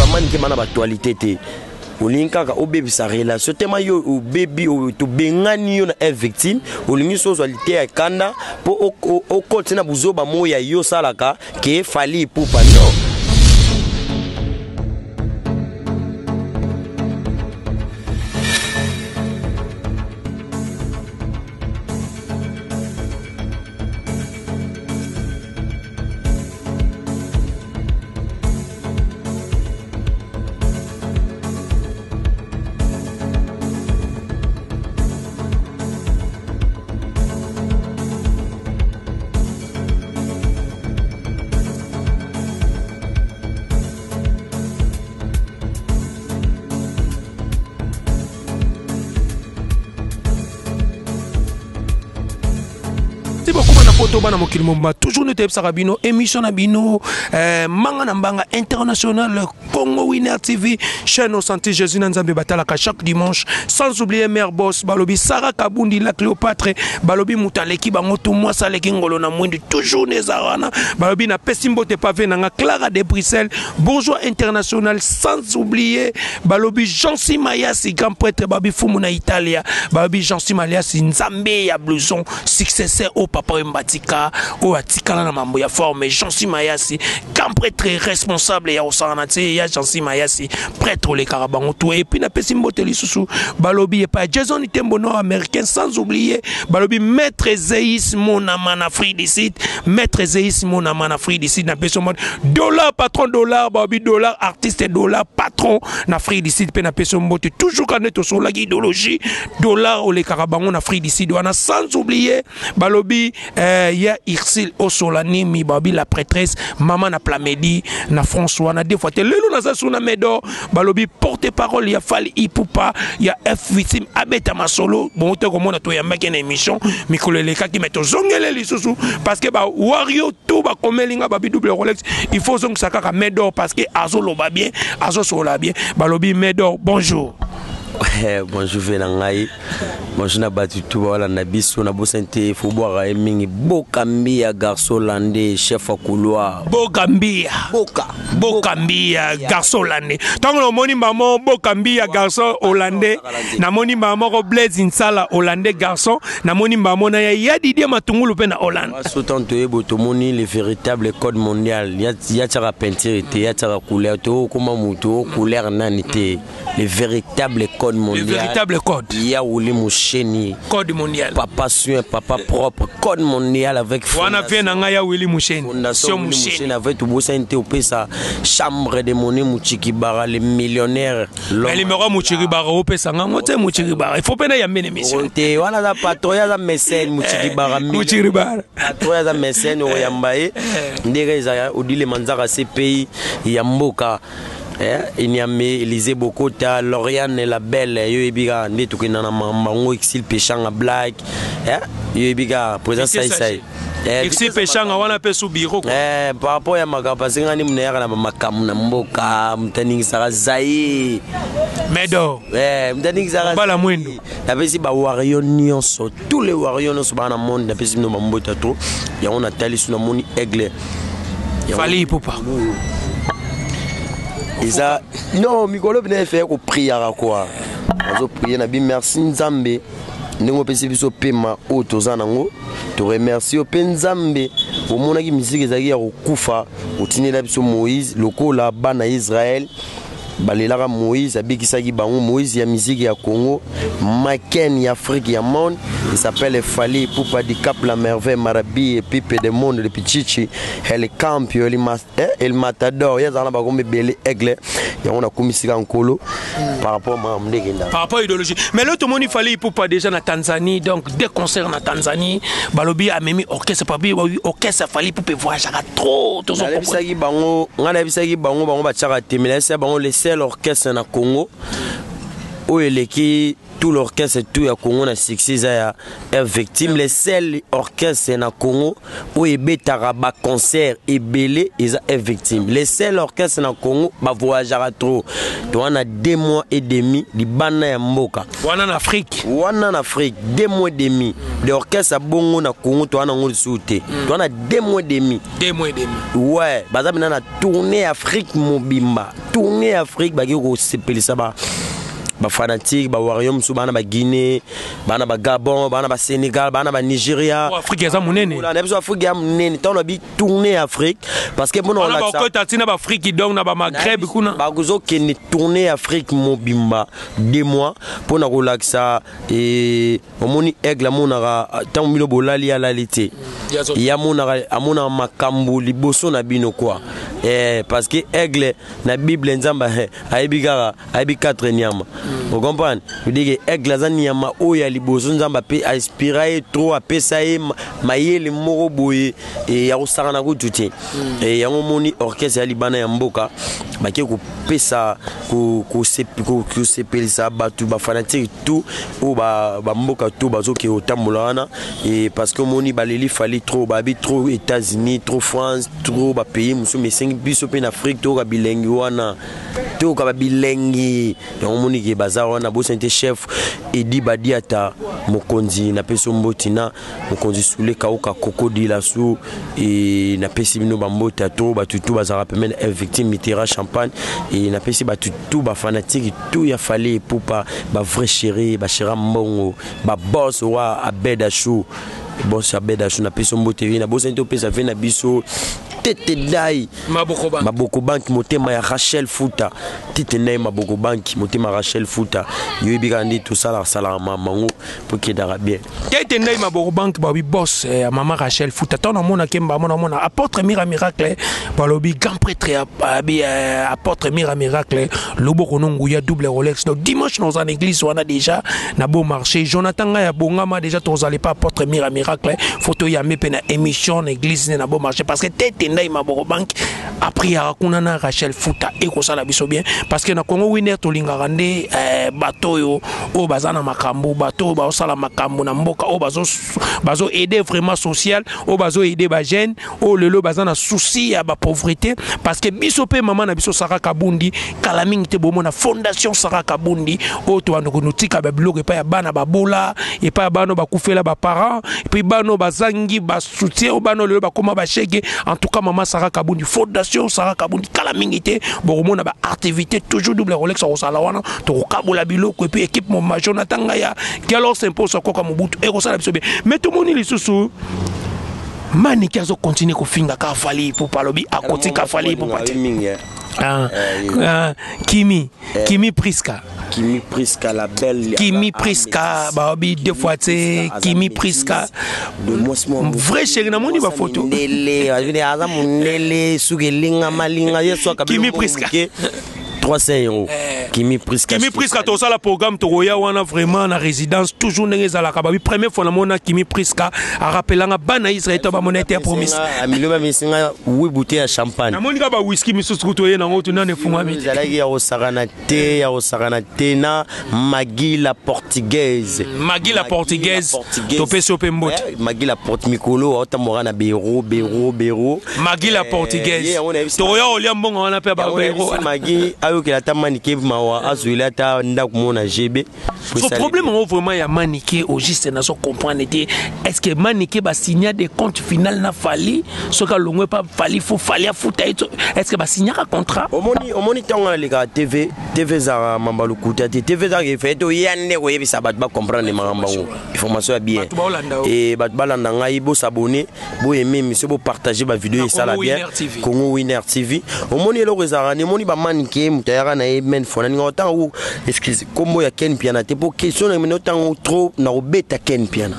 vraiment qui mana actualité té olinka ka obebi sa relation tema yo obebi to bengani yo na victime olingi so zwalité ya kanda po o continue buzoba moya yo salaka ke Fally Ipupa non. Bana mokili momba toujours ne tep sarabino émission na bino manga na mbanga international Congo Winner TV chaîne au santé Jésus Nzambe batalaka chaque dimanche sans oublier Mère Boss balobi Sarah Kabundi la Cléopâtre balobi mutaleki bango tout moi saleki ngolo na mwindi toujours nezarana balobi na pesimbo te pavé nanga Clara de Bruxelles bourgeois international sans oublier balobi Jean-Si Mayasi grand prêtre babi fumu na Italia balobi Jean-Si Mayasi Nzambe ya blouson successeur au papa Mbatika o atikala na mambo ya forme Jean-Si Mayasi grand prêtre responsable ya osanati ya Jean-Si Mayasi prêtre le Karabango tout et puis na pesimbo te lisusu balobi et pas Jason Itembo nord américain sans oublier balobi maître Zeis Monama na Afrique du Sud maître Zeis Monama na Afrique du Sud na peso dollar patron dollar balobi dollar artiste dollar patron na Afrique du Sud pe na peso mbote toujours quand est sur la idéologie dollar o le Karabango na Afrique du Sud wana sans oublier balobi ya Irsil Osolani mi babi la prêtresse maman na Plamedi na François na deux fois te lelo na suna medo balobi porte-parole ya Fally Ipupa ya F victime abeta masolo bon te komona to ya maki na émission mikolo leka ki meto zongele lisusu parce que ba wario tout ba komelinga babi double Rolex il faut zong sakaka medo parce que azolo ba bien azo sola bien balobi medo bonjour. Bonjour Venangai, bonjour na batu tout wala na biso na bosente faut boire mingi Bokambia garçon landais chef à couloir Bokambia garçon landais tant que moni maman Bokambia garçon hollandais na moni maman ko Blaise Nsala hollandais garçon na moni maman na ya Didier Matungulu pe na Hollande sautant to eboto moni le véritable code mondial ya tara peinture te ya tara couleur to kuma muto couleur nanité le véritable code mondial. Le véritable code. Il y a Ouli Moucheni. Code mondial. Papa soin, papa propre. Code mondial avec Fondation Moucheni. Avec tout beau sa chambre de monnaie Mouchikibara, les millionnaires. Mais les meilleurs Mouchikibara, au Pessanga, Mouchikibara. Il faut pas y amener les messieurs. Voilà la patrouille à mécène Mouchikibara. Mouchikibara. Patrouille à mécène au Yambaye. Ndega Odile Manzara CPI Yamboka. Il y a Élisée Bokota, Lauriane la belle, Yoibiga, Netukina Mambango, Exil Péchang à Black, Yoibiga, président Saïsaï. Exil Péchang à Wana Pesu Biro. Par rapport à ma capacité, on a une Makam Namboka, Mtaning Sarazaï. Medo. Mtaning Sarazaï. Balamouindo. La Pessi Bawarion Nyonso, tous les Warions dans le monde, la Pessi no Mambotato, et on a tali sur le monde aigle. Fally Ipupa. Isa non mikolo bine faire ko prière quoi on prier na bi merci Nzambe ndingo pesi biso pema o tozana ngo to remercier pe Nzambe o mona ki musique ezaki ya kokufa otinela biso Moïse lokola bana Israël balelaka Moïse abikisaki bango Moïse ya musique ya Congo Maken ya Afrique ya monde il s'appelle Fally Ipupa di Cap la Merveille Marabi et Pipe de monde le Pichichi El Campio El Matador ya zana bakombe belé aigle ya on a komisika nkolo par rapport à mndegenda par rapport à idéologie mais là tout le monde il Fally Ipupa déjà na Tanzanie donc des concerts na Tanzanie balobi a memi orchestre papi orchestre Fally Ipupa voyage trop tout ça bisaki bango ngana bisaki bango ba tchaka temela c'est bango les seul orchestre na Congo o eleki tout l'orchestre tout ya Congo na succès ya victime les seuls orchestres na Congo où ebetaka ba concert ebele eza victime les seuls orchestres na Congo ba voyagera trop to wana 2 mois et demi di bana ya mboka wana na Afrique 2 mois et demi l'orchestre bongo na Congo to wana ngoli souté to wana 2 mois et demi ouais bazabina na tourner Afrique mobimba tourner Afrique ba ko sepelisa ba fanatique ba Warriors sou bana ba Guinée bana ba Gabon bana ba Sénégal bana ba Nigeria Afrique ya munene la nebeso Afrique ya munene to lobi tourner Afrique parce que bon on la ça ba ko na ba Afrique donc na ba Maghreb kuna ba gozo ke ni tourner Afrique mobimba 2 mois pour na relaxa et omoni aigle monara tant milo bolali ya lalite ya monara amona makambo liboso na bino quoi parce que aigle na Bible nzamba aibigara aibi 4 nyama. Vous comprenez? Je dis que aigle nyama oya liboso nzamba pe aspirer trop apesa e mayele moko boye et ya osana ko tuti et ya moni orchestre ya libana ya mboka ba ke ko pesa ko sepelisa batu ba fanatique tout ou ba mboka tout bazo ke otambolana et parce que moni baleli fali trop ba bi trop États-Unis trop France trop ba pays musu mais 5 biso pe en Afrique to ka bilengi wana to ka bilengi ya moni ke bazar wana bo sente chef Edi Badiata mokonzi na peso mbotina mokonzi sule kauka kokodi la sou et na pesi bino bambota to batutu bazara pemene victime mitera champagne et na pesi batutu ba fanatique tout ya fallait pour pas ba vrai chéri ba chera mbongo ba boss wa abeda chou boss abeda chou na peso mboteri na boss ento pesa fe na biso tete dai Maboko Bank motema ya Rachel Futa tete nai Maboko Bank motema Rachel Futa yoibika ndi tout ça la sala mamango pour que dara bien tete nai Maboko Bank ba wi boss maman Rachel Futa tona mona kemba mona apôtre miracle ba lobi grand prêtre apôtre miracle loboko nongu ya double Rolex donc dimanche dans une église on a déjà na beau marché Jonathan ya bongama déjà tozali pas apôtre miracle photo ya mepena émission église na beau marché parce que tete nai Maboko Bank après ya kuna na Rachel Futa et ko sala biso bien parce que na Congo winner to lingaka nde bato yo o bazana makambo bato ba osala makambo na mboka o bazo aider vraiment social o bazo aider ba jeune o lelo bazana souci ya ba pauvreté parce que biso pe maman na biso Sarah Kabundi kala mingi te bomo na fondation Sarah Kabundi o to ando konutika ba bloc pa ya bana babola et pa bano ba kufela ba parents et puis bano bazangi ba soutien o bano lelo ba koma ba cheke en tout cas maman Sarah Kabundi fondation Sarah Kabundi kala mingi te bomo na ba activité toujours double Rolex au salawana to kabola biloko et puis équipe mon Jonathan Ngaya qui alors s'impose quoi comme Mobutu et ça la bien mais tout le monde les sous mani qui a continué ko finga ka fali pour palobi à côté ka fali pour partir Kimi Priska la belle Kimi Priska babi deux fois c'est Kimi Priska vrai chéri na moni ba photo Kimi Priska 300 €. Kimi Priska to ça la programme to roya wana vraiment na résidence toujours ndenge za la kababi première fois na mona Kimi Priska a rappelanga bana Israël to ba monétaire promise amilo ba misinga oui bouteille à champagne na moni ka ba whisky misusu to ye na ngoto na ne funga mi zalaki ya osarana te na Maggie la portugaise to peso pe mbote Maggie la porte mikolo otamora na Bero Maggie la portugaise to roya olia mbongo wana pe ba Bero Maggie que la manike mawa azuila ta nda kumona GB so problème vraiment ya manike au juste na so comprendre est-ce que manike ba signer des comptes final na fali so ka longwe pas fali faut fali afuta est-ce que ba signer un contrat omoni tonga les gars TV za mambalu kuta TV za ke fait to yande ko yebisa bat ba comprendre mamba information ya bien et bat balanda ngai bo s'abonner bo aimer monsieur bo partager ba vidéo ça la bien Congo Winner TV omoni lo rezara ni moni ba manike mutayara na men fona ni autant ou excuse kombo ya Ken Piana te pour question na autant trop na obeta Ken Piana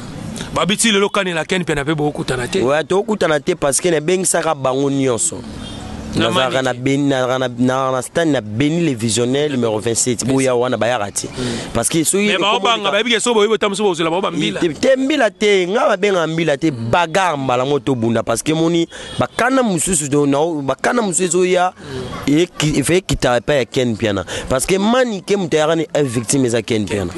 babiti le lokani la Ken Piana pe beaucoup tanate ouais to kutanate parce que na bengisa bango nyonso na stand na Béni les visionnaires numéro 27 boya wana bayarati parce que so mais ba banga ba bige so boyo tamso bo zela ba mbila tembila te nga ba benga mbila te bagamba la moto bunda parce que moni bakana mususu do na bakana mususu ya et fait qui t'a pas Ken Piana parce que mani ke mutayara ni victime za Ken Piana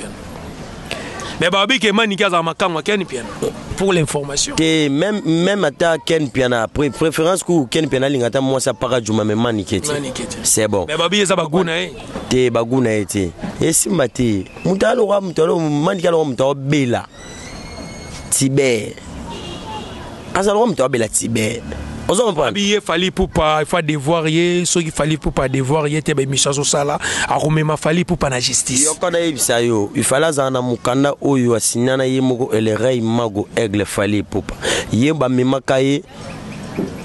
Mais babi que Manike za makamwa Ken Piana. Pour l'information. Même à Ken Piana, préférence que Ken Piana lingata moi ça para Juma mais Manike. C'est bon. Mais babi ça baguna te baguna ete. Et si mate, mutalo Manike lo mutalo bela. Tibet. Azalo mutalo bela Tibet. Il fallait pour pas devoir ceux qui fallait pour pas devoir te ba mission so sala akomema fallait pour pas na justice yokona yebisa yo ifala zana mukanda oyo asinyana ye moko elerai mago aigle fallait pour pas ye ba memaka ye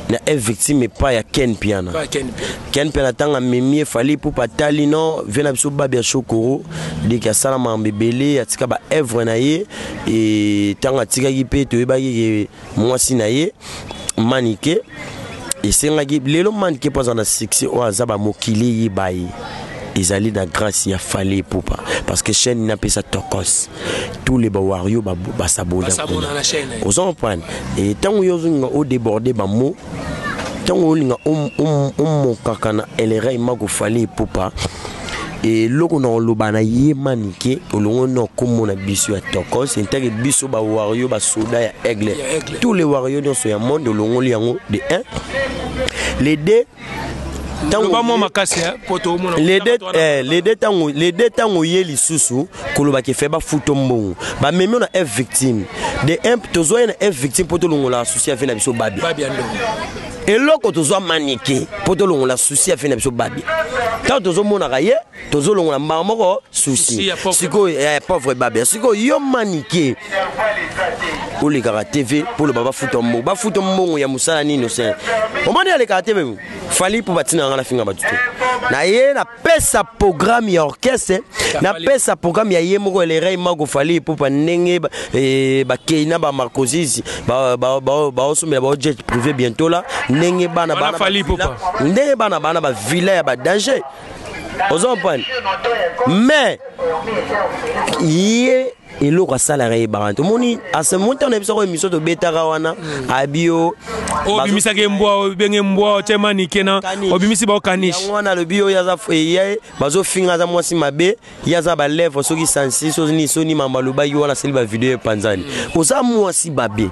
na victime pas ya Ken Piana Ken Piana tanga memie fallait pour pas talino vena biso babia chokoro de ka sala mambebele atika ba œuvre na ye et tanga tika yipe to ba ye mwasi na ye Manike et c'est là que les Manike pas en succès au azaba mokili yibaye ils na grâce ya fallait pour pas parce que chaîne n'a pas ça tokos tous les bawario ba sabona la chaîne aux enfants et tant yo zinga au déborder ba mo tant o linga mo kakana elerai mago fallait pour pas et loko na lobana ye Manike olongo no komo na biso ya tokos c'est que biso ba wario ba soda ya aigle tous les warriors dans ce monde olongo liango de 1 les deux les deux tango yeli susu koloba ke feba futombo ba memi na F victime de 1 tozo na F victime poto longo la souci avec na biso babi et loko tozo Manike poto longo la souci avec na biso babi tant tozo mona kaye tozo longo la mamoko souci siko pauvre babi siko yo Manike pour les gars TV pour le baba futombo ba futombo ya musala ni innocent on m'a dit les gars TV fallait pour batina na finga batuto na ye na pesa programme ya orchestre na pesa programme ya ye moko elerai mago fallait pour pa ndenge ba keina ba Marcosis ba osomela ba jet privé bientôt là ndenge bana fallait pour pas ndenge bana ba villa ba danger aux enfants mais ye et l'autre salarié baranto moni à ce moment on a besoin de émission de betara wana abio obimisa ke mboa benge mboa te Manike na obimisi ba kanish wana le bio yaza ye bazo finga za mwasi mabe yaza ba lèvre soki sensi so ni soni mamba loba yo wana seliba vidéo panzani oza mwasi babe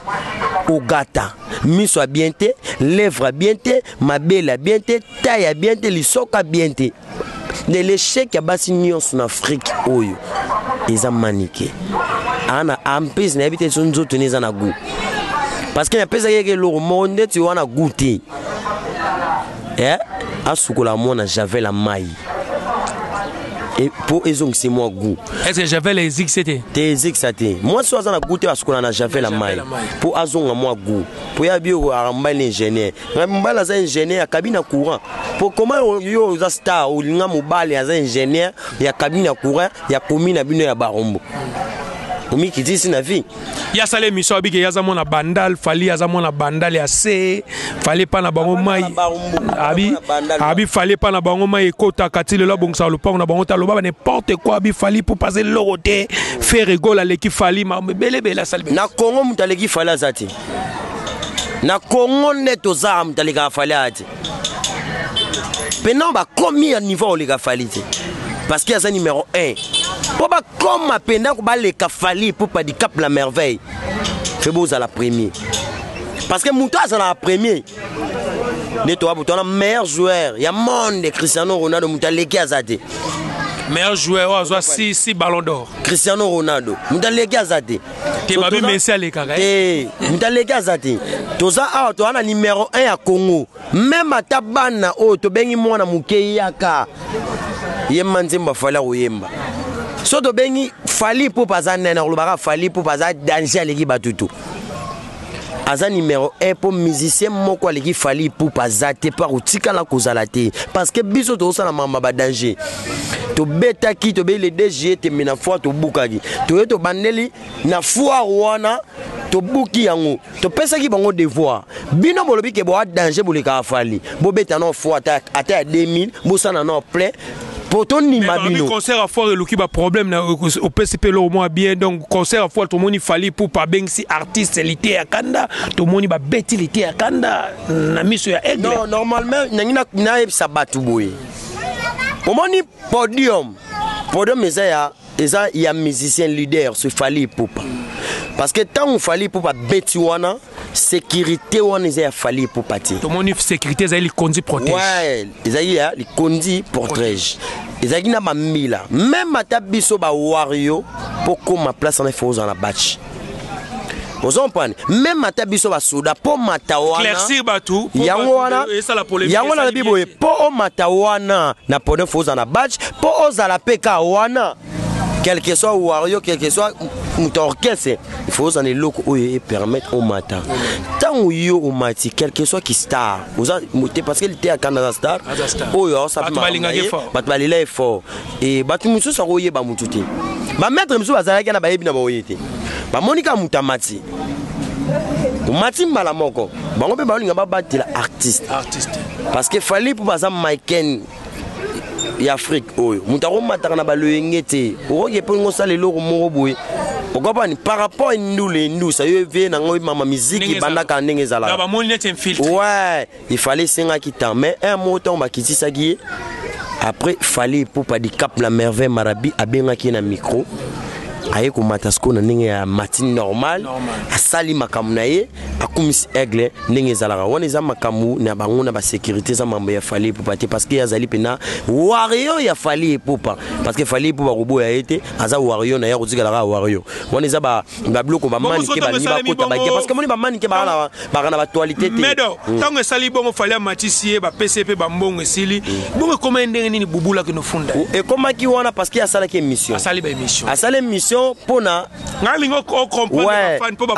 ogata miso a bien te lèvre a bien te mabe la bien te taille a bien te lisoka bien te de l'échec ya basi nyonso na Afrique oyo eza Manike ana ampes na habite son nzoto neza na goût parce que ya pesa yeke lo monde tu wana goûter asukola mona javel la mai et pour ezong c'est moi goût est-ce que javel les XT des XT moi so azana goûter asukola na javel la mai pour azonga moi goût pour ya bio aramba l'ingénieur mbala za ingénieur ya cabine courant pour comment yo za star ou linga mobile ya za ingénieur ya cabine courant ya commune na bino ya Barombo omi kitisi na vie ya sale mission abike ya za mona bandal fali ya za mona bandal ya se fali pa na bango mai abi fali pa na bango mai kota katile lo bongsa lo pa na bango ta lo ba n'importe quoi abi fali pour passer l'oroté faire rigole à l'équipe fali ma bele la sale na Congo mutaleki fali azati na Congo neto za mutaleka fali ati pendant ba combien niveau les gars fali parce qu'il y a un numéro 1 pour pas comme pendant que les fali pour pas du cap la merveille fait beau à la première parce que Mouta c'est la première de toi pour ton meilleur joueur il y a monde Cristiano Ronaldo Mouta leki azate meilleur joueur soit 6 ballons d'or Cristiano Ronaldo Mouta leki azate te babi Messi alekaka Mouta leki azate toza a to ana numéro 1 à Congo même ata bana o to bengi mwana muke yaka yemba nzemba fala oyemba so to bengi fali pour pas nena lobaka fali pour pas danger aleki batutu aza numéro 1 pour musicien moko aleki fali pour pas te par utika la kozala te parce que biso to sala mamba ba danger to betaki to be le DG te mena fois to bukaki to bandeli na fois wana to buki yango to pesa ki bango devoir bino bolobi ke bo danger boleka fali bo beta no fois ata 2000 bo sana no plein poto ni mabino concert à fort eluki ba problème na au PCP lo moins bien donc concert à fort tout monde fallait pour pas ben si artiste lité ya kanda tout monde ba beti lité ya kanda na miso ya aigle non normalement na sabatu boy au moni podium eza ya eza ya musicien leader ce Fally Ipupa parce que tant Fally Ipupa beti wana sécurité wana eza ya Fally Ipupa ti to moni sécurité eza li kondi protège ouais eza ya li kondi protège eza na mamila même ata biso ba wario poko ma place en faut dans la batch vous comprenez même ata biso ba soda po matawana claircir batu yango wana esa la polémique yango na bibo po matawana na pone faut dans la batch po ozala peka wana quel que soit wario quel que soit orchestre il faut en loko et permettre au matin tant yo au mati quel que soit qui star parce que il était à Canada Star oyo ça bat balila est fort et batu musu sa roye ba mututi ba maître musu bazalaki na ba yebi na ba oyete ba monika mutamati mati mala moko bango pe ba linga ba batela artiste parce que Fally pour bazam Maiken ya Afrique oyo mutaro mataka na baloyengete oye pe ngosala lelo mo boye okopani par rapport à nous ça y est na ngoi mama musique bandaka ndenge zala ba moni net infiltré ouais il fallait singa kitan mais un mot on ba kitisa gi après Fally pour pas di cap la merveille marabi abenga ki na micro aye ko matasko na ndenge ya matin normal asali makamu na ye akumisi aigle ndenge zalaka wana eza makamu na bango na ba sécurité za mambo ya Fally Ipupa te parce que yazali pena wario ya Fally Ipupa parce que Fally Ipupa robo ya été aza wario na ya kotika la wario wana eza ba bloko ba mani ke ba ni ba kota ba parce que moni ba mani ke ba na ba actualité te medo tango esali bongo Fally Matisier ba PCP ba mbongo esili bongo comment ndenge nini bubula kino funda et comment ki wana parce que asala ke émission asali émission pona ngalingo ko comprendre fan po ba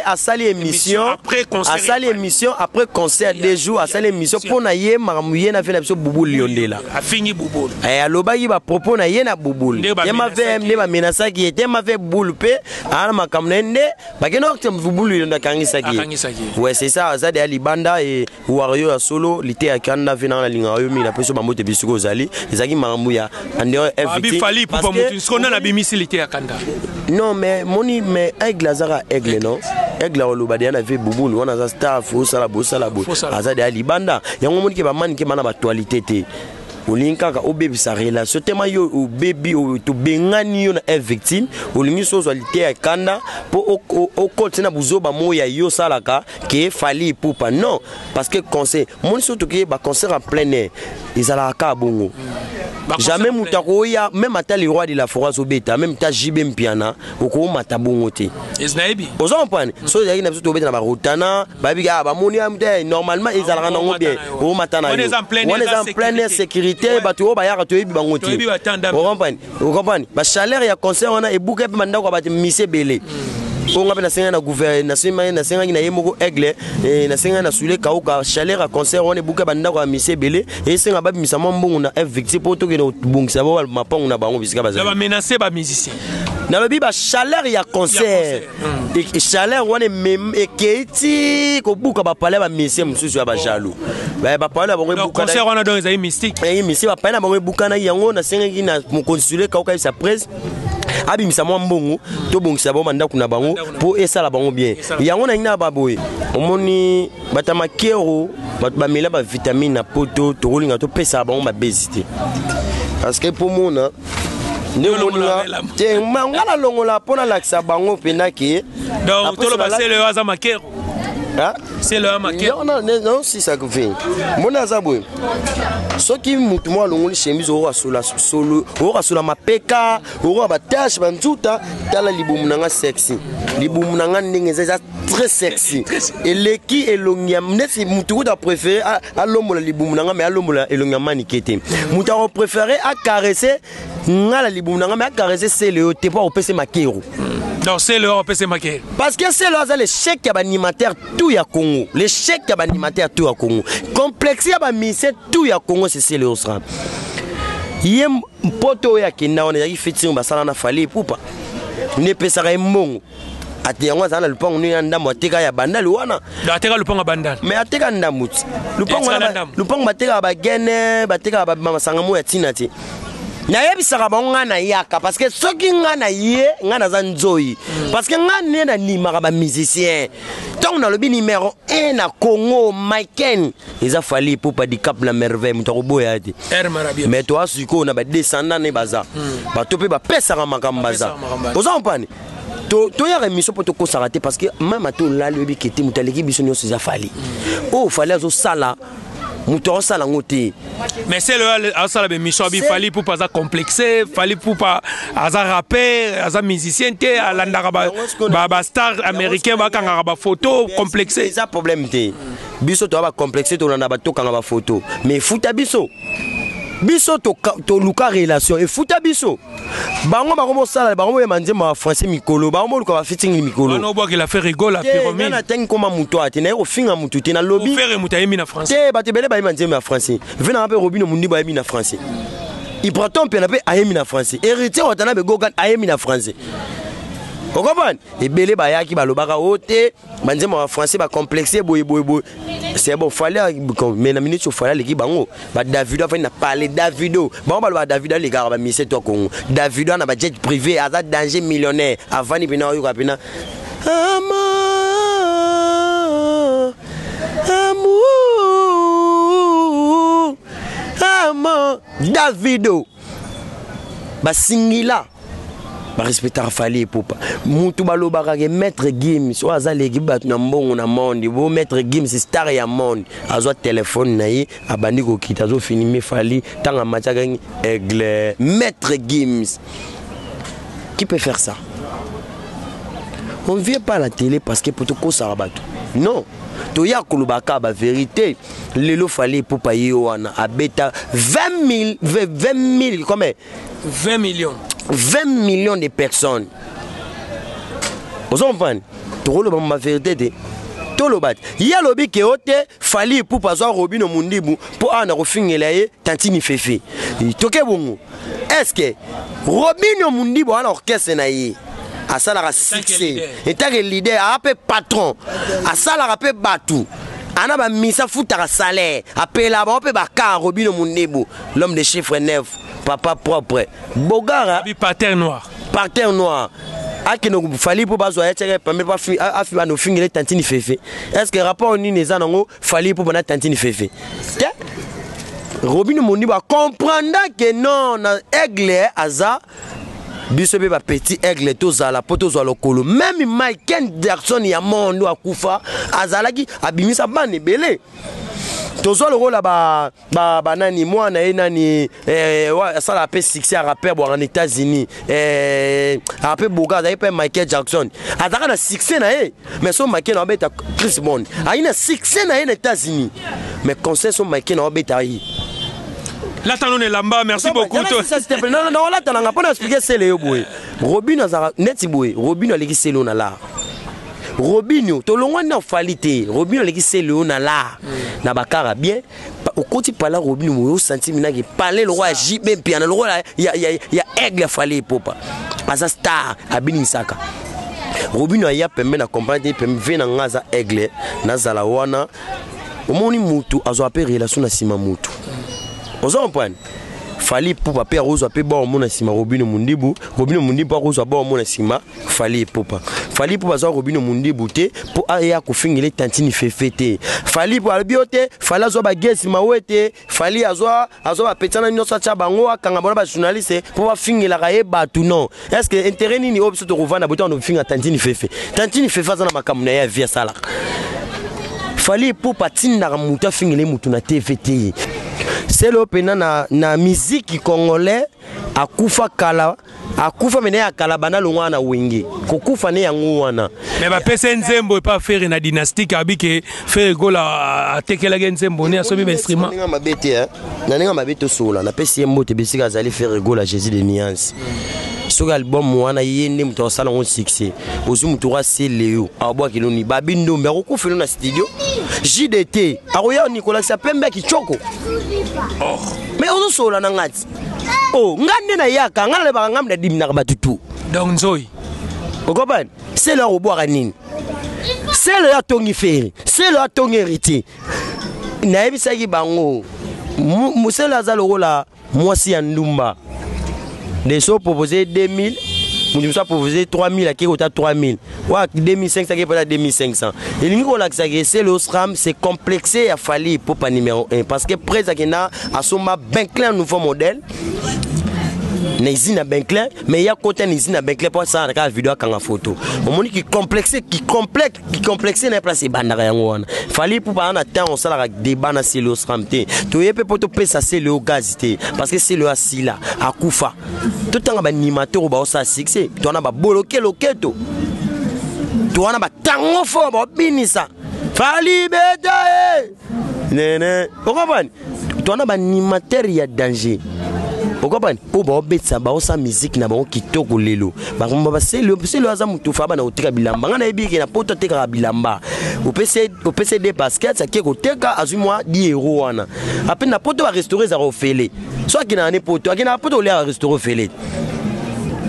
asali émission après concert des jours asali émission pona ye maramuye na fena biso bubul yondela afingi bubul aloba yi ba propos na ye na bubul ye ma VM ne ba menasa ki était ma fait bubul pe ana makamnende ba keno ko bubul yonda kangisa ki ouais c'est ça ça de libanda et wario ya solo lité ya kanda vena na linga yo mi na peso ba mote bisuko zali ezaki maramuya ande FT Fally Ipupa mutu skona na bimisilité ya kanda non mais moni mais aigle azara aigle non aigle oloba dia na ve bubulu wana za staff osala bosala bo azade ali banda yango moni ke ba mani ke mana ba actualité te olinka ka obebisa relation tema yo o baby o to bengani yo na victime olingi so qualité ya kanda po o kotina buzoba moya yo salaka ke Fally Ipupa non parce que concert moni so to ke ba concert en plein air izala ka bongo jamais mutakoya même ata le roi de la forêt obeta même ta jibe mpiana oko mata bongo te esnaibi ozompane so yaki na biso to obeta na ba rotana ba bika ba moni amte normalement ezalaka nango bien o matana yo on est en pleine sécurité ba to ba yaka to yebi bango te o comprendre ba chaleur ya concert wana e buka pe mandako ba mise belé on a na senga na gouvernement na senga na yemoko aigle na senga na sule kauka chaleur à concert on est buka banda ko mise belé et senga ba misa mbongo na victime poto ke no bungisa ba mapango na bango bisika ba ba menacer ba musicien na lobi ba chaleur ya concert et chaleur on est même et keiti ko buka ba pale ba musicien mususu ba jalo ba pale ba buka concert on a donc les mystique et mystique ba pale na ba buka na yango na senga ki na mo consuler kauka sa presse abi misamo mbongo to bongisa ba manda kuna bango po esala bango bien yango na ina baboye omoni batama kero ba mela ba vitamine na poto to rolinga to pesa bango ba besité parce que pour mona ne moninga te mangala longola pona laksa bango penaki donc to lo passer le haza makero c'est le makero non si ça fait mona zabwe soki mutu mwa longoli chemise ora solo ora solo mapeka ora batache banzuta tala libumu nanga sexy libumu nanga ndenge za très sexy eleki elongia nesi mutu ko da préférer a lomola libumu nanga mais a lomola elongia manikete mutu a préférer a caresser ngala libumu nanga mais a caresser c'est le te pas opese makero non c'est le opese makero parce que c'est le chèque ya animateur tout ya Congo les chèques ya animateur tout ya Congo complexe ya ba mise tout ya Congo c'est le osra yem poto ya kenda on ya fitting basala na Fally Ipupa ne pesaka mbongo ati yango zana lupango ni ndamo ateka ya bandali wana ateka lupango bandali mais ateka ndamuti lupango bateka ba gene bateka ba masangamo ya tinati nayebisaka bango nga na yaka parce que soki nga na ye nga naza nzoi parce que nga ne nanimaka bamusicien ntongo nalobi numéro 1 na Congo Maiken eza Fally Ipupa di Cap la Merveille moto akoboya te mais toa sikoyo na badescendant ne baza bato mpe bapesaka makambo baza oza kompani toyaka émission mpo tokosaka te parce que même ato olali oyebi kete moto aleki biso nyonso eza Fally oyo Fally azosala moto azosala yango te mais c'est le asala bemission abi Fally Ipupa aza complexé Fally Ipupa aza rappeur aza musicien te alandaka bastar américain bakangaka baphoto complexé eza problème te biso toa bacomplexé tolanda batokanga baphoto mais futa biso toluka relation efuta biso bango bakomosala bango boyema nzembo ya français mikolo bango boluka bafetingi mikolo wana obwakela fe rigola pyromine na tengi koma mutu ate naye kofinga mutu te na lobi ofere mutu ayemi na français te bato ebele bayema nzembo ya français venanga mpe Robino Mundibo ayemi na français Ibraton mpena mpe ayemi na français héritier watana begogan ayemi na français okopani ebele bayaki balobaka o te banzembo ya français bacomplexé boye c'est bon Fally mais na minute Fally aleki bango ba Davido afani na parler Davido bango baloba Davido alekaka ba mise to Congo Davido na ba jet privé aza danger millionnaire avani pena oyoka pena amour Davido basingila respecter Fally Ipupa mutu balobaka ke maître Gims o azaleki batu na mbongo na monde bo maître Gims star ya monde azwa téléphone na ye abandi ko kita zo filmer Fally tanga machaka aigle maître Gims qui peut faire ça on vient pas à la télé parce que pour te kosa batu non toya kolobaka ba vérité lelo Fally Ipupa wana abeta 20 000 combien 20 millions 20 millions de personnes. Vous comprenez? Tout le monde vérité. Tout le monde. Il y a le but qui est Fally Ipupa pour Robino Mundibo pour en refinir les tantini fefe. Toke bongo. Est-ce que Robino Mundibo a l'orchestre naïe? À ça la succès. Et tant que leader, a peu patron. À ça la peu batou. Ana ba misa futa salaire. Appelle là on peut ba car Robino Mundibo, l'homme de chiffre 9. Papa propre Bogara pater noir akino Fally Ipupa zo ayeteke pambe pa afi ba no fingile tantini fefe est-ce que rapport ni neza nango Fally Ipupa na tantini fefe Robino Mundibo comprendre que non na aigle aza biso be ba petit aigle tozala poto zo lokolo même Michael Jackson ya mondo akufa azalaki abimisa bane belé tozo le rôle ba nani moi na nani ça la paix succès à rappeur en États-Unis rappeur Boga ça pas Michael Jackson azaka na succès na mais son Michael na beta Chris Bond aina succès na États-Unis mais concert son Michael na beta yi là talon et lamba merci beaucoup ça s'il te plaît non là talanga pour expliquer c'est le boy Robino azaka neti boy Robino aleki selo na la Robino to longwa na falite Robino leki selo na la na bakara bien au côté pala Robino mo senti mina ki parler le roi JB bien le roi ya aigle Fally Ipupa asa star abini saka Robino ya pembe na comprendre pembe vena ngaza aigle na zala wana omoni mutu azo apé relation na sima mutu ozo comprendre Fally Ipupa pe arozo pe ba omona sima Robino Mundibo arozo ba omona sima Fally Ipupa zo Robino Mundibo te po aya ko fingile tantini fefete Fally Ipupa biote Fally zo ba gesi mawete Fally azo ba petana nyonso cha bango akanga bona ba journaliste po ba fingila ka ye batu non est-ce que intérêt nini obiso to rovana boto no finga tantini fefe za na makamu na ya via sala Fally Ipupa tinda muta fingile mutu na TVT c'est le pena na musique congolais akufa kala akufa mene ya kala bana longwa na wengi kokufa ne yango wana mais ba pese nzembo pas faire na dynastique abike faire gola atekela nzembo ne asobi instrument ninga mabete na ninga mabete sola na pese mbote bisika azali faire gola Jésus de nuance soka album wana yende muto sala on succès ozu muto ra seleo abwa kiloni babindo mbe kokufa na studio JDT aroya Nicolas Sapembe kichoko oh mais ozo sola na ngati oh ngande na yaka ngala ba ngamda dimna ba tutu donc nzoi okobani c'est le robwa nini c'est le atongi feri c'est le atongi héritier na ebisaki bango musela za lokola mwasi ya ndumba Des sauts proposés 2000. Nous nous proposé 3000 à qui 3000. Ou 2500 qui est 2500. Et nous c'est le SRAM, c'est complexé à fallu pour pas numéro 1 parce que près à Soma bien clair nouveau modèle. N'hésite bien clair, mais il y a côté n'hésite bien clair pour ça la vidéo quand la photo. Au moment qui complexé n'est pas ces bandes rien. Fallait pour pas en attendre ça la débat na c'est le SRAM té. Tu y peut pas te ça c'est le gaz té parce que c'est le asila à Koufa. Tout temps ba animateur ou ba ça succès. Tu en a ba bloquer loketo. Tu en a ba tango fo ba binisa. Fallait beta. Nene. Vous comprenez? Tu en a ba animateur il y a danger. Vous comprenez? Pour ça ba sa musique na ba kitoko lelo. Ba c'est le azamu tu fa ba na oteka bilamba. Ngana ebi na poto teka bilamba. Au PC basket ça qui ko teka azumwa 10 euros wana. Après na poto ba restaurer za ofele. Soit qui na ne poto, qui na poto le restaurer ofele.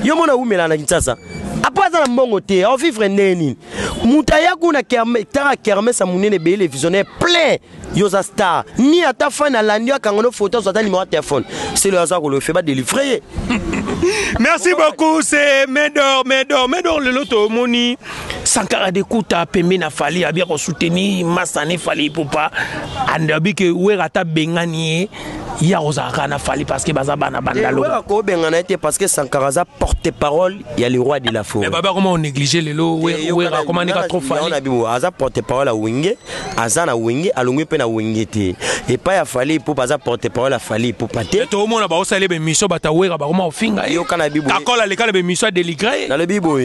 Yo mona umela na Kinshasa. Après ça na mbongo te, on vivre neni. Mutaya kuna kerme, tara kerme sa munene be le visionnaire plein. Yosa star. Ni ata fan na landio kangono photo sur ta numéro de téléphone. C'est le hasard qu'on le fait pas délivrer. Merci beaucoup, c'est Médor le loto moni. Sankara de Kouta pembe na fali a bien soutenir Massane fali pour pas andabi que ouerata bengani ya ozaka na fali parce que bazaba na bandalo. Ouais ko bengana été parce que Sankara za porte-parole, il y a le roi de la forêt. Mais baba comment on négliger le lot ouera comment on trop fali. On a bi aza porte-parole à Wenge, azana Wenge alongwe pe na Wenge te. Et pas ya fali pour baza porte-parole à fali pour pater. Tout le monde ba osale be mission bata ouera ba comment finga. Yo kana bibo. Kakola le kana be mission déligré. Dans le bibo.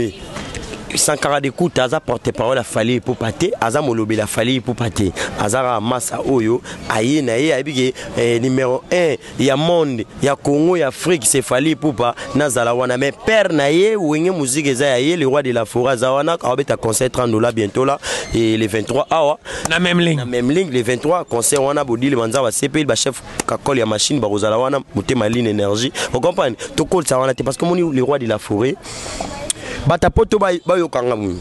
Sankara de Kouta aza porte-parole à fali pour pater, aza molobe la fali pour pater. Azara massa oyo aye na ye abige numéro 1 ya monde ya Congo ya Afrique c'est fali pour pas nazala wana mais père na ye wenge musique za ye le roi de la forêt zawana abeta concert $30 bientôt là et les 23 awa na même ligne les 23 concert wana bodile manza wa CP ba chef kakol ya machine ba rozala wana motema ligne énergie vous comprenez to call ça wana parce que mon le roi de la forêt batapoto ba yokanga mu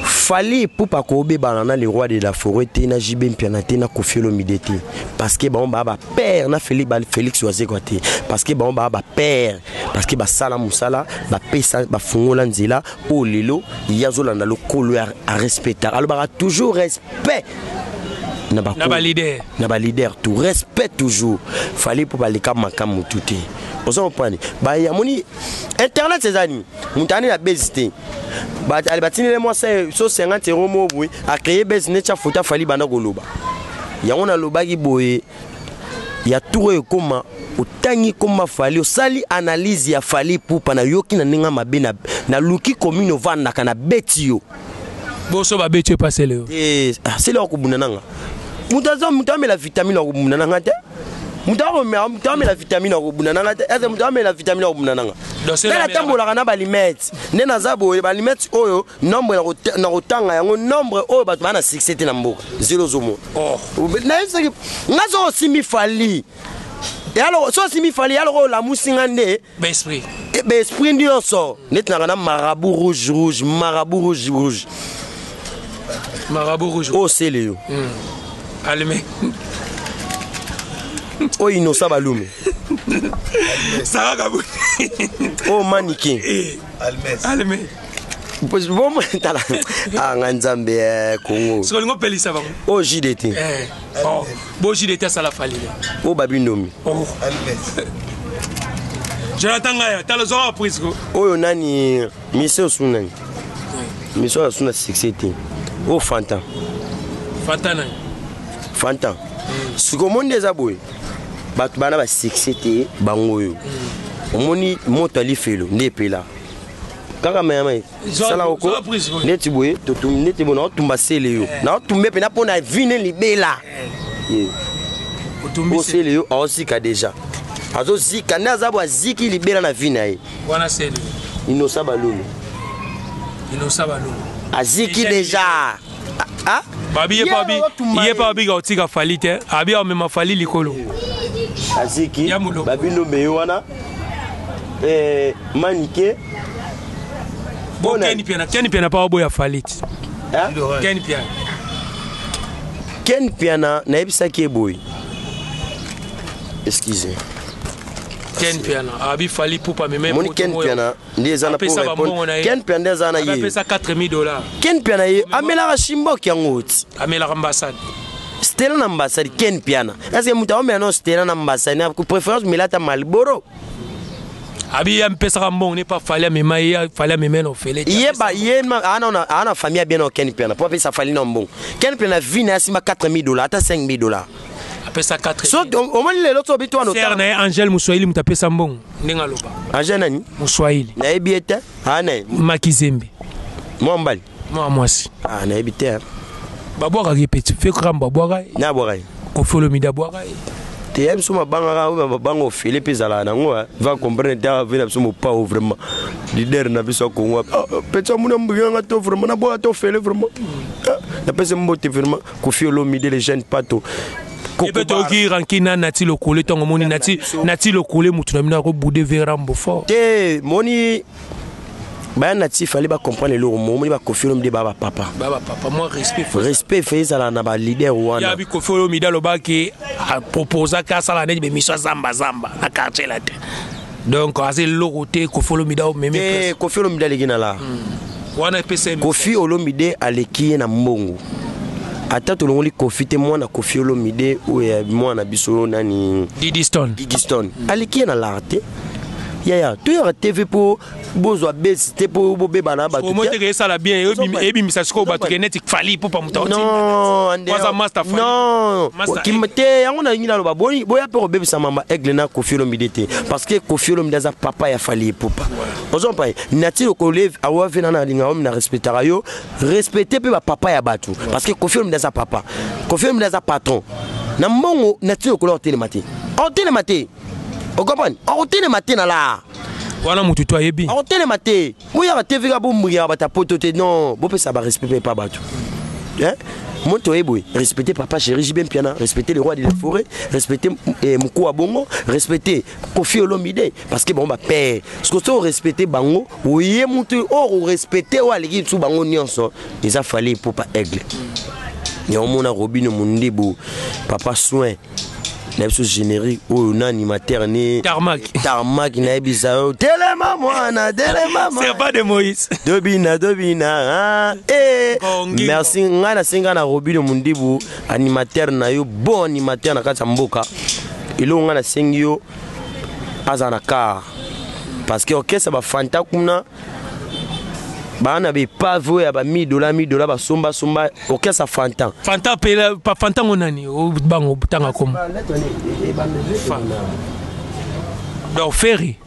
fali pour pas kobe banana le roi de la forêt na jibe mpiana te na kofiolo midete parce que ba père na Félix Oazé côté parce que ba père parce que ba sala musala ba pesa ba fungola nzela o lelo yazola na lokolo à respecter alors ba toujours respect na ba leader tout respect toujours fali pour ba leka makamu tuté vous comprenez ba ya moni internet ces amis mutani na bezité ba alibatini le moi c'est 50 euros mo boy a créer business cha photo fali bana koloba ya on a lobaki boye ya tour comment otangi comment fali osali analyse ya fali pour pana yoki na ninga mabe na luki commune vanda kana betio boso ba betio passer le c'est là ko bunananga mutame la vitamine ko bunananga te mutame la vitamine ko bunananga te est mutame la vitamine ko bunananga na tambola kana ba limite nena zabo ba limite oyo nombre na rotanga yango nombre oyo ba bana 6 na mboka 0 zomo na yesaki ngazo simi fali et alors so simi fali alors la musingande besprit ndio so net na marabout rouge oh c'est Léo allumé oh innocent balume ça va kabou oh mannequin allumé Pois vamos tala anganzambe Congo so lingo pelisa ba oh JDT oh bo JDT sala fali oh babinomi oh Jonathan Ngaya tala zo prise ko oh nani mission sunani mission suna succès oh Fanta siko monde za boy batu bana ba succès bango yo omoni moto ali felo ndepela kaka mama sala oko neti boye to neti bona tumba sele yo na tumbe pe na pona vine libela o sele yo osika déjà azo zika na za bo ziki libela na vine ai wana sele inosa balulu aziki déjà ah babi ye pa biga otika fali te abi o mema fali likolo aziki babi no me wana manike bon Ken Piana pa obo ya falit Ken Piana na ebisa ki boy excusez Ken Piana abi fali poupa mais même Ken Piana ndi zana pour répondre Ken Piana zana ye pesa $4000 Ken Piana ye amela shimbo kyangoti amela ambassade Stella na ambassade Ken Piana est-ce que muta omela no Stella na ambassade na préférence melata Malboro abi ya mpesa kambon ne pas fallait mema ya fallait mema no fele yeba yema ana famille bien no Ken Piana pour ça fallait non bon Ken Piana vina asima $4000 ata $5000 apesa 4 so au moins les autres habitants no ser na Angel Muswahili mutapesa mbongo ndinga loba Angel nani Muswahili na ebieta ana Makizembe Mwambali mwasi na ebiter babwaka répété fait kramba babwaka na bwaka ko folo mi dabwaka te yem suma banga ou bango Philippe zala nango va comprendre ta vena suma pas vraiment leader na biso ko petit muna mbanga to vraiment na boa to fele vraiment na pese mbote vraiment ko fiolo mide les jeunes pato et peut oki rankina nati le coller ton moni nati le coller mutu na mina ko bouder verambo fort te moni ba nati fallait ba comprendre le moment ba confirme de baba papa moi respect fait ça na ba leader wana ya bi confirme mi dalo ba ki proposa ka sala ne be mission zamba na quartier la te donc aze loroté ko follow mi dalo meme ko follow mi dalo gina la wana pese Kofi Olomide aleki na mbongo ata tolongoli Kofi te mwana Kofi Olomide ou mwana biso nani Didi Stone aleki na larte ya tu ya TV pour bozo base te pour bobe bana ba tout moi te ça la bien et bi misasiko ba to genetic fali pour pas muta non pas master fali non kimte yango na ngina lo ba boni boya pe bebe sa mama aigle na Kofi Olomide te parce que Kofi Olomide za papa ya fali popa ozo pa nati ko leve awa vena na linga na respectera yo respecter pe ba papa ya batu parce que Kofi Olomide za papa Kofi Olomide za patron na mbongo nati ko lo telemati o telemati o comprendre o telemati na la wana mutu to yebi o telemati moya ba TV ga bombu ya ba tapoto te non bo pe ça ba respecter pas batu Monto eboy, respecter papa chéri Jibem Piana, respecter le roi de la forêt, respecter Moukou Abongo, respecter Kofi Olomide, parce que bon bah père, ce que tu respecter Bango, oui monto or respecter ou aller sous Bango nyonso, il a fallu pour pas aigle. Et on a Robino Mundebo, papa soin. N'abso générique ou un animateur né tarmac na bizao telema mwana c'est pas de Moïse dobina merci ngana singa na Robino Mundibu animateur na yo bon animateur na kata mboka ilo ngana singyo azana car parce que orchestre ba fanta kuna bana be pavo ya ba $1000 ba somba orchestre fanta pela pa fanta ngonani o bango tanga comme do ferry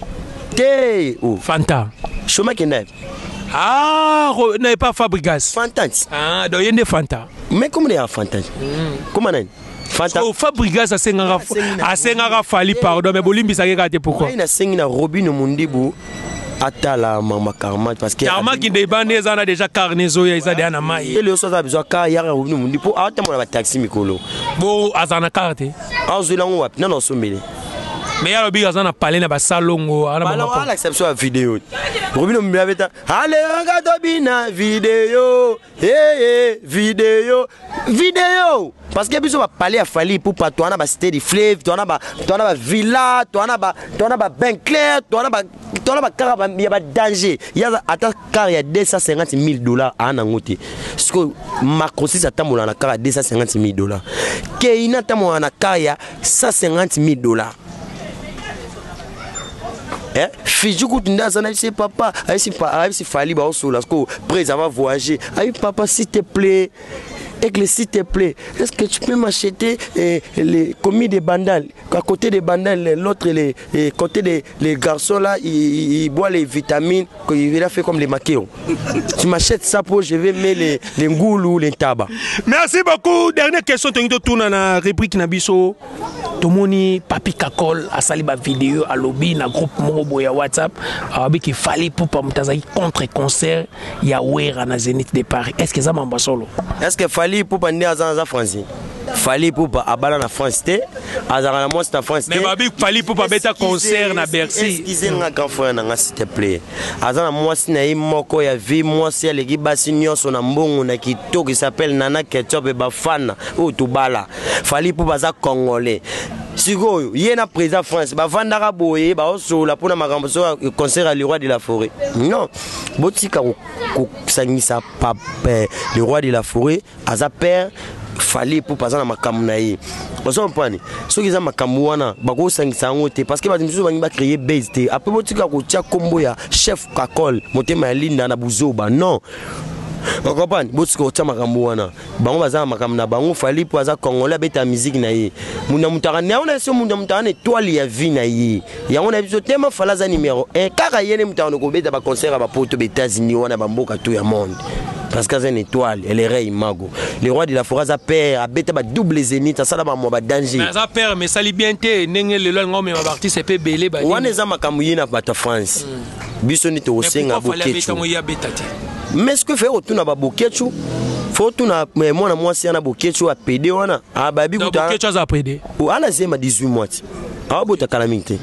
te fanta choma kenda n'est pas Fabregas fanta do yende fanta mais comment est fanta comment nan fanta Fabregas asenga fali pardon mais bolimbi sa ke pourquoi ina sengina Robino Mundibu atala mama karma parce que karma qui débande ça a déjà carnezo ya isa de ana mai et le so ça besoin car ya Robino Mundibu ata mona ba taxi mikolo bo azana carte azulango wapi non sombele mais ya lobi azana parler na ba salongo ana mama l'acception à vidéo Robino Mundibu aveta allez regarde bina vidéo vidéo parce que biso va parler à Fali pour pas toi on a ba cité de fleuve toi on a ba villa toi on a ba bain clair toi on a ba car il y a ba danger il y a atta car il y a $250,000 à nangote parce que macrosis atamola na car $250,000 keina tamola na car ya $150,000 Fijuku Tindazana, c'est papa, si Fali ba osola, parce que après va voyager. Aïe papa, s'il te plaît, s'il te plaît, est-ce que tu peux m'acheter les commis des bandales? À côté des bandales, l'autre, les côté les garçons là, ils boivent les vitamines, il a fait comme les maquillons. Tu m'achètes ça pour je vais mettre les ngoulou, les tabac. Merci beaucoup. Dernière question, tu as tourné dans la rubrique Nabiso. Tomoni papi kakol a sali ba vidéo à lobby na groupe Morobo ya WhatsApp avec qui fallait pour pas mutazaki contre concert ya Wera na Zénith de Paris. Est-ce que ça m'a solo? Est-ce que fallait pour pas ndia za français? Fallait pour pas abala na France té, azara na moi c'est France té. Mais babi fallait pour pas beta concert na Bercy. Excusez moi grand frère na s'il te plaît. Azara moi si na moko ya vie moi si aleki basi nyonso na mbongo na kitoko qui s'appelle Nana Ketchup et Bafana ou Tubala. Fallait pour baza congolais. sikoyo ye na président France bavandaka boye baosola mpona makambo so concert à le roi de la forêt non botika kosangisa le roi de la forêt aza père fallait pour passer na makambo na ye ozo mpani soki eza makambo wana bakosangisa yango te parce que bato misusu bangi bacréer base te après botika kotia kombo ya chef kakol motema ya linda na buzoba non okopani botika kotia makambo wana bango baza na makambo na bango fallait pour aza congolais abeta musique na ye munda mutaka na ona so munda mutaka na étoile ya vie na ye yango na biso tema fala za numéro 1 kaka yene mutaka ko beta ba concert ba poto ba États-Unis wana ba mboka tout ya monde parce que c'est une étoile elle est rei mago le roi de la forêt a père a beta ba double zénith ça la ba mo ba danger mais ça père mais ça li bien te ndenge le lo ngome ba artiste c'est belé ba wana za makambo yina bata France biso ni to osenga bokechu mais ce que fait retourna ba bokechu faut tuna mwana mwasi ana bokechu a PD wana a babi kuta bokechu za PD ana zema 18 mois ah bota calamité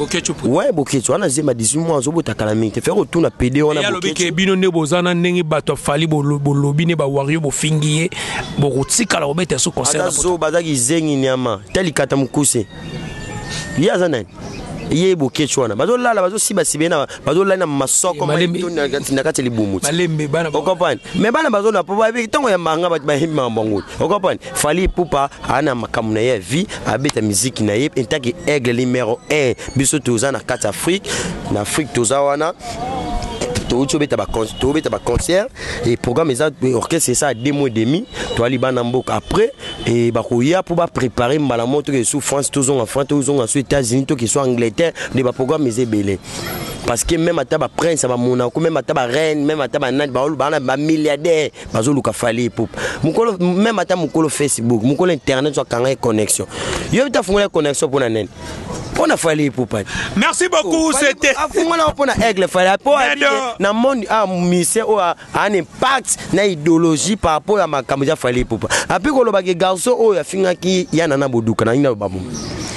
ouais bokechu ana zema 18 mois zo bota calamité fait retourna PD wana bokechu bino ne bozana ndenge bato fali bolobi ne ba wario bo fingiye bo rotika la obeta so concert zo bazaki zengi nyama telikata mukuse yazana ye bokechu wana bazo lala bazo siba sibena bazo lala na masoko na kati libumu malembe bana okopani mais bana bazo na poba bi tongo ya manga ba himma mbongo okopani fali pupa ana makamu na ye vie abeta musique na ye intaki aigle numéro 1 biso toza na kati Afrique na Afrique toza wana to beta ba concert et programme ça orchestre c'est ça 2 mois et demi to ali bana mboka après et ba koya pour ba préparer mbala moto que sous France toujours en France toujours aux États-Unis to que soit Angleterre de ba programme c'est belé parce que même ata ba prince ba Monaco même ata ba reine même ata ba nat ba milliardaire bazo luka fali pop mukolo même ata mukolo Facebook mukolo internet soit kanga connexion yo ta fungula connexion pour na nene on a fallu pour pas. Merci beaucoup, c'était. On a aigle fallait pour na monde a mission a un impact na idéologie par rapport à ma caméra fallait pour pas. Après ko loba ke garçon o ya finga ki ya nana boduka na ina babu.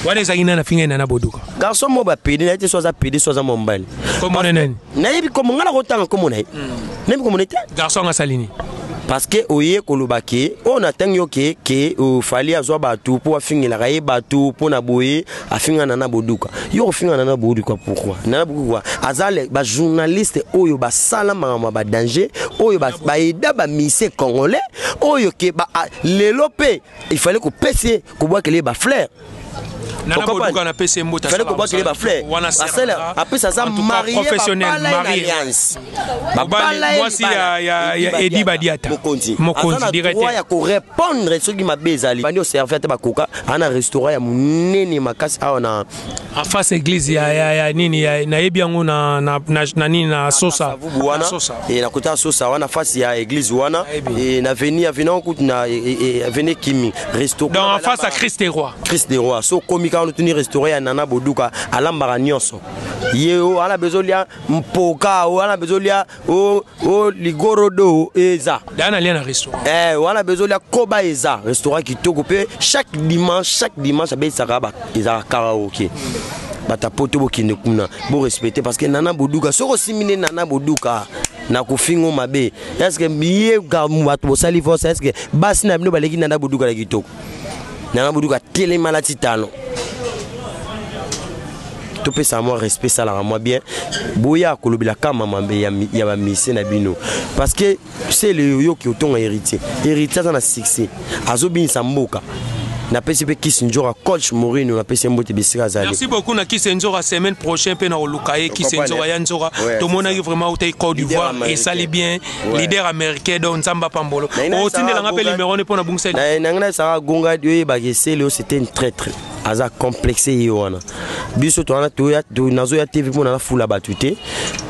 Wana za ina na finga nana boduka. Garçon mo ba pedi na été soit za pedi soit za mombali. Comment nene? Na yebi ko ngala ko tanga ko mo na. Nebi ko mo nete? Garçon a salini. Parce que oye kolobaki on attend yo ke fali azwa batu pour finir la raye batu pour na boye afinga nana boduka yo finga nana boduka pourquoi nana pourquoi azale ba journaliste oyo ba sala mama ba danger oyo ba ida ba mise congolais oyo ke ba lelope il fallait ko pese ko boire que les ba fleurs nana boduka na pese mbota fallait ko boire que les ba fleurs après ça marié professionnel marié moi si ya Edi Badiata mokonzi direct ya ko répondre ce qui m'a bezali bandi au serviette ba koka ana restaurant ya munene makasi aona en face église ya nini ya na yebiango na nini na sosa et na kota sosa wana face ya église wana et na venir na venir kimi restaurant dans en face à Christ des Rois so komika on tenir restaurant ya nana boduka alambara nyonso yeo ala bezolia mpoka ala bezolia o ligorodo eza dana lia na restaurant wana bezolia koba eza restaurant kitoko pe chaque dimanche abe saraba eza karaoke bata poto bokinde kuna bo respecter parce que nana boduka soko simine nana boduka na kofingo mabe est-ce que biye ga mubato bosali force est-ce que basi na bino baleki nana boduka la kitoko nana boduka tele malati tano to pesa moi respect ça la moi bien boya kolobila kama mambe ya ba mission na bino parce que c'est le yo qui auton héritier ça na succès azobinisa mboka na PCP Kisinjora coach Morino na PCP Mbote Bisika Zali. Merci beaucoup na Kisinjora semaine prochaine pe na Olukaye Kisinjora Yanzora to mona vraiment au Côte d'Ivoire et ça li bien leader américain donc Nzamba Pambolo o tindela nga pe numéro ne pona bungse na ngana sa gonga dio ba gesele c'était une traître aza complexé yoana biso to na to ya nazo ya TV pona na fula batute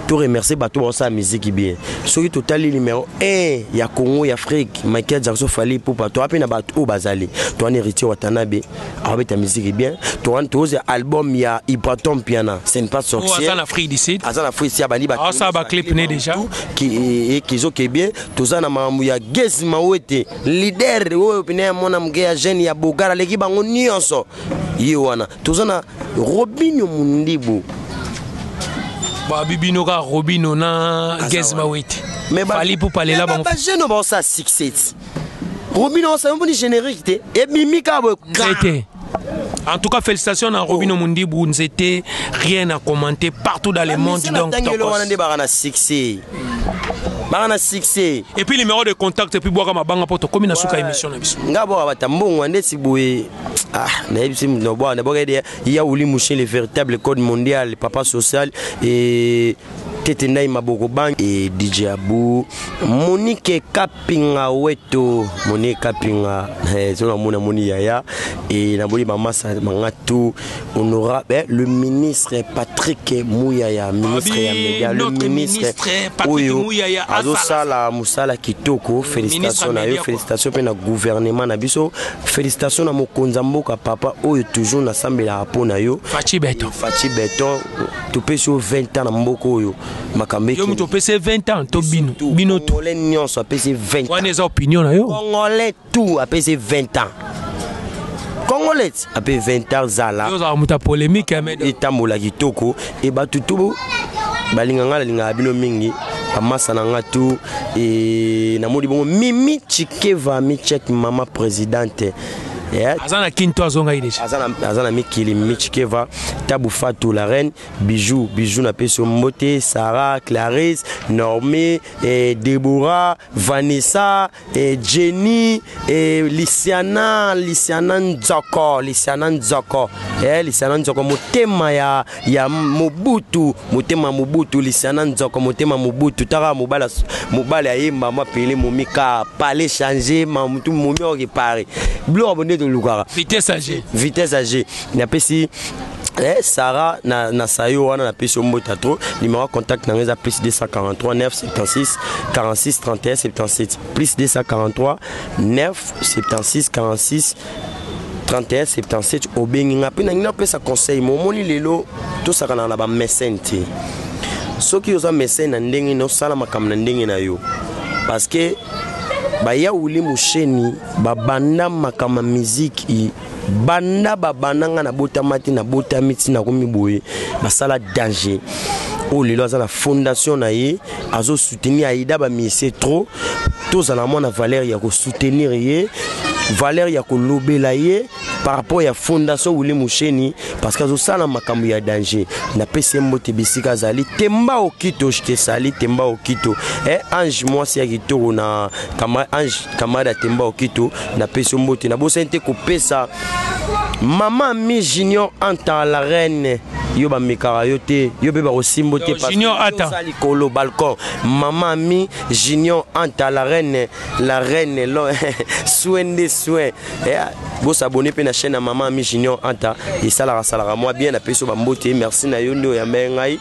to remercier bato pour sa musique bien soki total numéro 1 ya Congo ya Afrique Michael Jackson fali pour bato apena bato bazali to en héritier Watanabe avec ta musique bien to an to album ya Ibratom Piana c'est pas sorcier en Afrique d'ici en Afrique si abali ba ça ba clip né déjà qui zo ke bien to za na mamu ya Gezi Mawete leader oyo pena mona mgeya jeune ya Bogara leki bango nyonso yiwana to za na Robinho Mundibu ba bibino ka Robinho na Gezi Mawete mais fali pour parler là ba jeune ba ça succès Robinho ça un bon générique et mimi ka bo traité En tout cas, félicitations à Robino Mundi Bounzete. Rien à commenter partout dans le monde. Donc, succès. Et puis, numéro de contact, et puis, boire ma banque pour comme une souka émission. Il y a le véritable code mondial, papa social et Tetenai Mabokoban et DJ Abou Monique Kapinga Weto Monique Kapinga Moni Yaya et Naboli Mama Mangatu honorable le ministre Patrick Mouyaya ministre Yamédia le ministre Patrick Mouyaya Azosala Moussala Kitoko félicitations à eux félicitations pour le gouvernement Nabiso félicitations à Mokonzamboka papa Oyo toujours na sambela rapona yo Fachi Beton tu peux sur 20 ans na mboko yo makambe yo muto pese 20 ans to bino to congolais nyonso apese 20 ans wana eza opinion na yo congolais tout apese 20 ans congolais apese 20 ans zala yo za muta polémique mais etambola kitoko e batutu balinganga linga bino mingi amasa nanga tu e namodi bongo Mimi Chikeva mi check mama présidente Azana Kinto Azonga Idesh. Azana Mikili Michikeva, Tabou Fatou la reine, Bijou na Peso Mbote, Sarah, Clarisse, Normé, Deborah, Vanessa, Jenny, Lysiana Nzoko, Lysiana Nzoko, motema ya Mobutu, Lysiana Nzoko, motema Mobutu, Tara Mobala Yemba, ma pele Momika, Palais changer, Mamutu Momio qui pare. Bleu abonné de Lugara. Vitesse AG. Vitesse AG. Il y a pesi Sarah na sayo wana na pesi Mbota trop. Numéro contact na ngeza plus 243 976 46 31 77 plus 243 976 46 31 77 obengi ngapi na ngina pesa conseil momoni lelo to sakana na ba mécène te. Soki oza mécène na ndenge no sala makam na ndenge na yo. Parce que baya uli musheni babanda makama muziki banda babananga na bota mati na bota miti na komi boye basala danger o lelo za la fondation na ye azo soutenir Aïda ba mise trop tous na mona valeur ya ko soutenir ye valeur ya ko lobela ye par rapport à fondation Uli Musheni parce que azosala makambo ya danger na pesi mbote bisika zali temba okito jete sali temba okito ange moi si akito na ange kamada temba okito na pesi mbote na bosente ko pesa Maman Mi Junior Anta la reine yo ba mikara yo te yo be ba osimbo te parce que sali kolo balcon Maman Mi Junior Anta la reine lo soin vous s'abonnez à la chaîne à Maman Mi Junior Anta et ça la moi bien à peso bambote merci na yondo ya mengai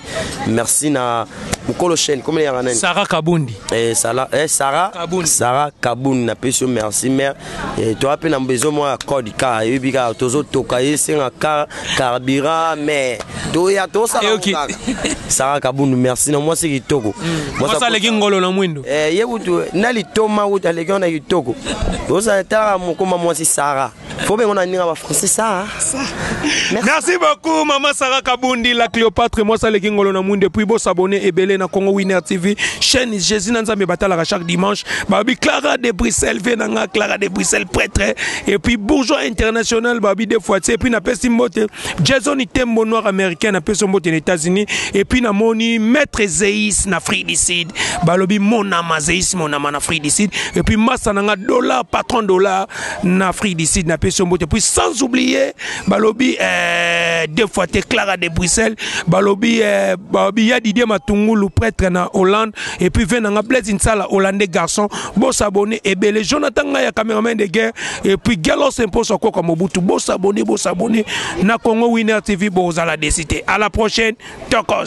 merci na mukolo chaîne comment ya nani Sarah Kabundi Sarah Kabundi na peso merci mère et toi pe na besoin moi code car et puis car tozo tokaye senga carburant mais to ya to ça Sarah Kabundi merci na moi c'est kitoko moi ça leki ngolo na mwindo yebutu nali toma uta leki na kitoko oza tara mukoma moi c'est Sarah. Faut bien qu'on a un français ça. Merci beaucoup maman Sarah Kabundi la Cléopâtre moi ça les kingolo na monde depuis beau s'abonner et belé na Congo Winner TV chaîne Jésus Nzambe batala chaque dimanche babi Clara de Bruxelles venanga Clara de Bruxelles prêtre et puis bourgeois international babi des fois et puis na pesi mbote Jason Itembo noir américain na pesi mbote aux États-Unis et puis na moni maître Zeis na Afrique du Sud balobi monama Zeis monama na Afrique du Sud et puis massa nanga dollar patron dollar na Afrique du Sud na et puis sans oublier balobi deux fois te Clara de Bruxelles balobi ya Didier Matungulu prêtre na Hollande et puis venanga Blaise Nsala hollandais garçon bon s'abonner et ben les Jonathan ya cameraman de guerre et puis Galos impose quoi comme Mobutu bon s'abonner na Congo Winner TV bon à la décider à la prochaine tokos.